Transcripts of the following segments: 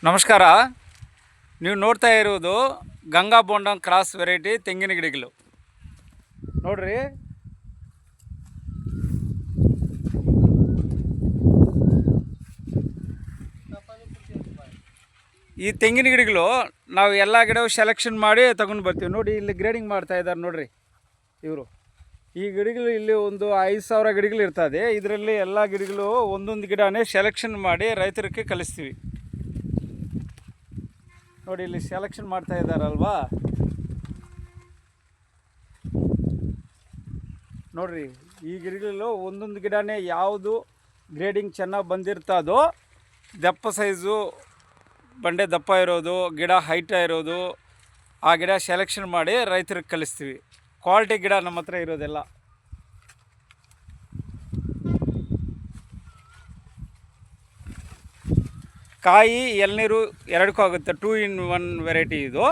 ನಮಸ್ಕಾರ. ನೀವು ನೋಡ್ತಾ ಇರುವುದು ಗಂಗಾ ಬೋಂಡಂ ಕ್ರಾಸ್ ವೆರೈಟಿ ತೆಂಗಿನ ಗಿಡಗಳು ನೋಡ್ರಿ. ಈ ತೆಂಗಿನ ಗಿಡಗಳು ನಾವು ಎಲ್ಲ ಗಿಡವು ಸೆಲೆಕ್ಷನ್ ಮಾಡಿ ತಗೊಂಡು ಬರ್ತೀವಿ. ನೋಡಿ ಇಲ್ಲಿ ಗ್ರೇಡಿಂಗ್ ಮಾಡ್ತಾ ಇದ್ದಾರೆ ನೋಡ್ರಿ ಇವರು. ಈ ಗಿಡಗಳು ಇಲ್ಲಿ ಒಂದು 5,000 ಗಿಡಗಳು ಇರ್ತದೆ. ಇದರಲ್ಲಿ ಎಲ್ಲ ಗಿಡಗಳು ಒಂದೊಂದು ಗಿಡನೇ ಸೆಲೆಕ್ಷನ್ ಮಾಡಿ ರೈತರಿಗೆ ಕಲಿಸ್ತೀವಿ. ನೋಡಿ ಇಲ್ಲಿ ಸೆಲೆಕ್ಷನ್ ಮಾಡ್ತಾ ಇದ್ದಾರಲ್ವಾ, ನೋಡ್ರಿ ಈ ಗಿಡಗಳು ಒಂದೊಂದು ಗಿಡನೇ ಯಾವುದು ಗ್ರೇಡಿಂಗ್ ಚೆನ್ನಾಗಿ ಬಂದಿರ್ತದೋ, ದಪ್ಪ ಸೈಜು ಬಂಡೆ ದಪ್ಪ ಇರೋದು, ಗಿಡ ಹೈಟ್ ಇರೋದು, ಆ ಗಿಡ ಸೆಲೆಕ್ಷನ್ ಮಾಡಿ ರೈತರಿಗೆ ಕಲಿಸ್ತೀವಿ. ಕ್ವಾಲಿಟಿ ಗಿಡ ನಮ್ಮ ಹತ್ರ ಇರೋದೆಲ್ಲ. ಕಾಯಿ ಎಳ್ನೀರು ಎರಡಕ್ಕೂ ಆಗುತ್ತೆ. 2 in 1 ವೆರೈಟಿ ಇದು.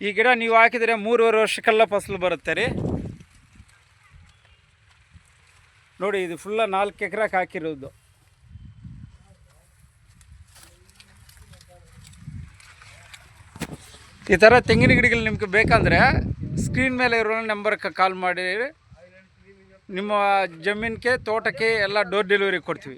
ಈ ಗಿಡ ನೀವು ಹಾಕಿದರೆ 3.5 ವರ್ಷಕ್ಕೆಲ್ಲ ಫಸಲು ಬರುತ್ತೆ ರೀ. ನೋಡಿ ಇದು ಫುಲ್ಲ 4 ಎಕರೆಗೆ ಹಾಕಿರೋದು. ಈ ಥರ ತೆಂಗಿನ ಗಿಡಗಳು ನಿಮ್ಗೆ ಬೇಕಂದರೆ ಸ್ಕ್ರೀನ್ ಮೇಲೆ ಇರೋ ನಂಬರ್ಗೆ ಕಾಲ್ ಮಾಡಿ ನಿಮ್ಮ ಜಮೀನಿಗೆ ತೋಟಕ್ಕೆ ಎಲ್ಲ ಡೋರ್ ಡೆಲಿವರಿ ಕೊಡ್ತೀವಿ.